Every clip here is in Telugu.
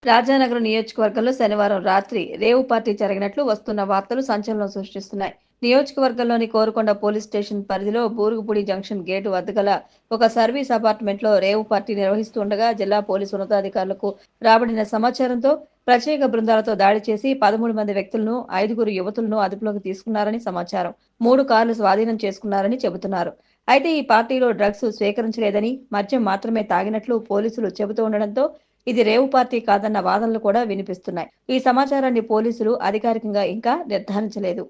రాజానగరం నియోజకవర్గంలో శనివారం రాత్రి రేవు పార్టీ జరిగినట్లు వస్తున్న వార్తలు సంచలనం సృష్టిస్తున్నాయి. నియోజకవర్గంలోని కోరుకొండ పోలీస్ స్టేషన్ పరిధిలో బూరుగుపూడి జంక్షన్ గేటు వద్ద గల ఒక సర్వీస్ అపార్ట్మెంట్లో రేవు పార్టీ నిర్వహిస్తుండగా జిల్లా పోలీసు ఉన్నతాధికారులకు రాబడిన సమాచారంతో ప్రత్యేక బృందాలతో దాడి చేసి 13 మంది వ్యక్తులను, 5గురు యువతులను అదుపులోకి తీసుకున్నారని సమాచారం. 3 కార్లు స్వాధీనం చేసుకున్నారని చెబుతున్నారు. అయితే ఈ పార్టీలో డ్రగ్స్ స్వీకరించలేదని, మద్యం మాత్రమే తాగినట్లు పోలీసులు చెబుతూ ఉండడంతో ఇది రేవు పార్టీ కాదన్న వాదనలు కూడా వినిపిస్తున్నాయి. ఈ సమాచారాన్ని పోలీసులు అధికారికంగా ఇంకా నిర్ధారించలేదు.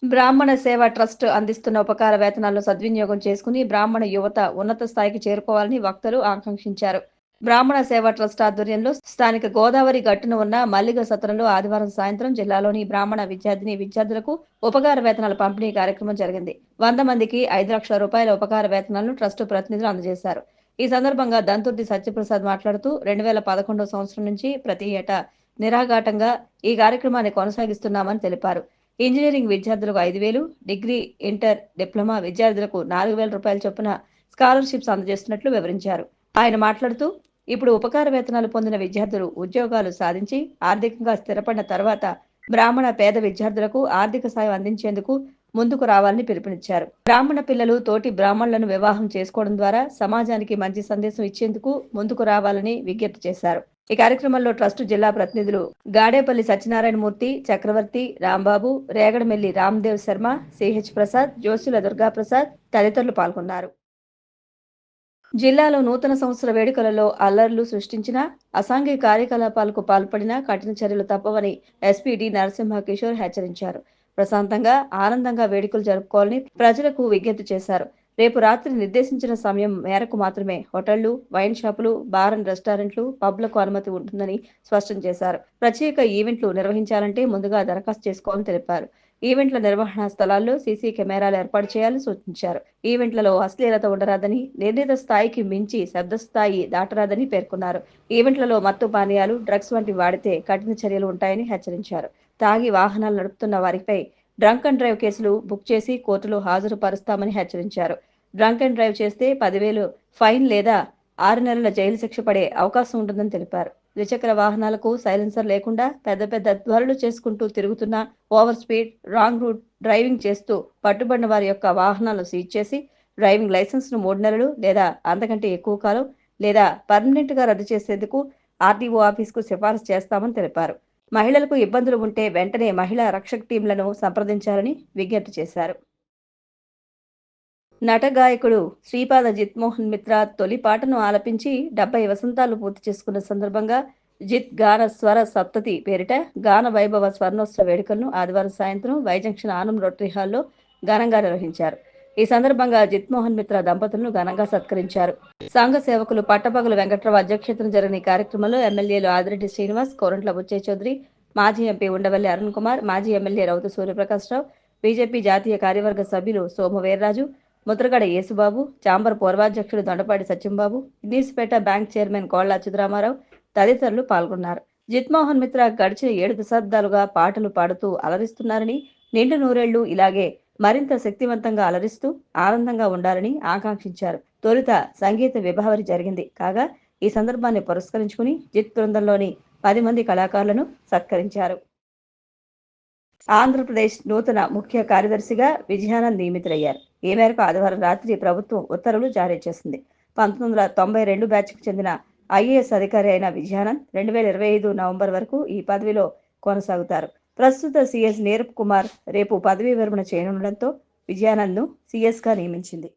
బ్రాహ్మణ సేవా ట్రస్ట్ అందిస్తున్న ఉపకార వేతనాలను సద్వినియోగం చేసుకుని బ్రాహ్మణ యువత ఉన్నత స్థాయికి చేరుకోవాలని వక్తలు ఆకాంక్షించారు. బ్రాహ్మణ సేవా ట్రస్ట్ ఆధ్వర్యంలో స్థానిక గోదావరి గట్టున ఉన్న మల్లిగ సత్రంలో ఆదివారం సాయంత్రం జిల్లాలోని బ్రాహ్మణ విద్యార్థులకు ఉపకార వేతనాల పంపిణీ కార్యక్రమం జరిగింది. 100 మందికి 5 లక్షల రూపాయల ఉపకార వేతనాలను ట్రస్ట్ ప్రతినిధులు అందజేశారు. ఈ సందర్భంగా దంతుర్తి సత్యప్రసాద్ మాట్లాడుతూ 2011 సంవత్సరం నుంచి ప్రతి ఏటా నిరాఘాటంగా ఈ కార్యక్రమాన్ని కొనసాగిస్తున్నామని తెలిపారు. ఇంజనీరింగ్ విద్యార్థులకు 5,000, డిగ్రీ, ఇంటర్, డిప్లొమా విద్యార్థులకు 4,000 రూపాయల చొప్పున స్కాలర్షిప్స్ అందజేస్తున్నట్లు వివరించారు. ఆయన మాట్లాడుతూ ఇప్పుడు ఉపకార వేతనాలు పొందిన విద్యార్థులు ఉద్యోగాలు సాధించి ఆర్థికంగా స్థిరపడిన తర్వాత బ్రాహ్మణ పేద విద్యార్థులకు ఆర్థిక సాయం అందించేందుకు ముందుకు రావాలని పిలుపునిచ్చారు. బ్రాహ్మణ పిల్లలు తోటి బ్రాహ్మణులను వివాహం చేసుకోవడం ద్వారా సమాజానికి మంచి సందేశం ఇచ్చేందుకు ముందుకు రావాలని విజ్ఞప్తి చేశారు. ఈ కార్యక్రమంలో ట్రస్ట్ జిల్లా ప్రతినిధులు గాడేపల్లి సత్యనారాయణమూర్తి, చక్రవర్తి, రాంబాబు, రేగడమెల్లి రామ్దేవ్ శర్మ, సిహెచ్ ప్రసాద్, జోసుల దుర్గాప్రసాద్ తదితరులు పాల్గొన్నారు. జిల్లాలో నూతన సంవత్సర వేడుకలలో అల్లర్లు సృష్టించిన, అసాంఘిక కార్యకలాపాలకు పాల్పడిన కఠిన చర్యలు తప్పవని ఎస్పీ డి. నరసింహ కిషోర్ హెచ్చరించారు. ప్రశాంతంగా, ఆనందంగా వేడుకలు జరుపుకోవాలని ప్రజలకు విజ్ఞప్తి చేశారు. రేపు రాత్రి నిర్దేశించిన సమయం మేరకు మాత్రమే హోటళ్లు, వైన్ షాపులు, బార్ అండ్ రెస్టారెంట్లు, పబ్లకు అనుమతి ఉంటుందని స్పష్టం చేశారు. ప్రత్యేక ఈవెంట్లు నిర్వహించాలంటే ముందుగా దరఖాస్తు చేసుకోవాలని తెలిపారు. ఈవెంట్ల నిర్వహణ స్థలాల్లో సీసీ కెమెరాలు ఏర్పాటు చేయాలని సూచించారు. ఈవెంట్లలో అశ్లీలత ఉండరాదని, నిర్ణీత స్థాయికి మించి శబ్ద స్థాయి దాటరాదని పేర్కొన్నారు. ఈవెంట్లలో మత్తు పానీయాలు, డ్రగ్స్ వంటివి వాడితే కఠిన చర్యలు ఉంటాయని హెచ్చరించారు. తాగి వాహనాలు నడుపుతున్న వారిపై డ్రంక్ అండ్ డ్రైవ్ కేసులు బుక్ చేసి కోర్టులో హాజరుపరుస్తామని హెచ్చరించారు. డ్రంక్ అండ్ డ్రైవ్ చేస్తే 10,000 ఫైన్ లేదా 6 నెలల జైలు శిక్ష పడే అవకాశం ఉంటుందని తెలిపారు. ద్విచక్ర వాహనాలకు సైలెన్సర్ లేకుండా పెద్ద పెద్ద ధ్వనులు చేసుకుంటూ తిరుగుతున్న, over speed, wrong route driving చేస్తూ పట్టుబడిన వారి యొక్క వాహనాలను సీజ్ చేసి డ్రైవింగ్ లైసెన్స్ను 3 నెలలు లేదా అంతకంటే ఎక్కువ కాలం లేదా పర్మనెంట్గా రద్దు చేసేందుకు ఆర్టీఓ ఆఫీసుకు సిఫారసు చేస్తామని తెలిపారు. మహిళలకు ఇబ్బందులు ఉంటే వెంటనే మహిళా రక్షక్ టీంలను సంప్రదించాలని విజ్ఞప్తి చేశారు. నట గాయకుడు శ్రీపాద జిత్మోహన్ మిత్రా తొలి పాటను ఆలపించి 70 వసంతాలు పూర్తి చేసుకున్న సందర్భంగా జిత్ గాన స్వర సప్తతి పేరిట గాన వైభవ స్వర్ణోత్సవ వేడుకలను ఆదివారం సాయంత్రం వైజంక్షన్ ఆనం రోటరీ హాల్లో ఘనంగా నిర్వహించారు. ఈ సందర్భంగా జిత్మోహన్ మిత్రా దంపతులను ఘనంగా సత్కరించారు. సంఘ సేవకులు పట్టపగలు వెంకట్రావు అధ్యక్షతన జరిగిన ఈ కార్యక్రమంలో ఎమ్మెల్యేలు ఆదిరెడ్డి శ్రీనివాస్, కోరంట్ల బుచ్చయ్య చౌదరి, మాజీ ఎంపీ ఉండవల్లి అరుణ్ కుమార్, మాజీ ఎమ్మెల్యే రౌతు సూర్యప్రకాశ్రావు, బీజేపీ జాతీయ కార్యవర్గ సభ్యులు సోము వీర్రాజు, ముద్రగడ యేసుబాబు, చాంబర్ పూర్వాధ్యక్షుడు దొండపాటి సత్యంబాబు, ఇన్నీస్పేట బ్యాంక్ చైర్మన్ కోళ్ల అచ్యుతరామారావు తదితరులు పాల్గొన్నారు. జిత్మోహన్ మిత్రా గడిచిన 7 దశాబ్దాలుగా పాటలు పాడుతూ అలరిస్తున్నారని, నిండు నూరేళ్లు ఇలాగే మరింత శక్తివంతంగా అలరిస్తూ ఆనందంగా ఉండాలని ఆకాంక్షించారు. తొలుత సంగీత విభావరి జరిగింది కాగా ఈ సందర్భాన్ని పురస్కరించుకుని జిత్ బృందంలోని 10 మంది కళాకారులను సత్కరించారు. ఆంధ్రప్రదేశ్ నూతన ముఖ్య కార్యదర్శిగా విజయానంద్ నియమితులయ్యారు. ఈ మేరకు ఆదివారం రాత్రి ప్రభుత్వం ఉత్తర్వులు జారీ చేసింది. 1992 బ్యాచ్కు చెందిన ఐఏఎస్ అధికారి అయిన విజయానంద్ 2025 నవంబర్ వరకు ఈ పదవిలో కొనసాగుతారు. ప్రస్తుత సీఎస్ నీరబ్ కుమార్ రేపు పదవీ విరమణ చేయనుండటంతో విజయానంద్ను సీఎస్గా నియమించింది.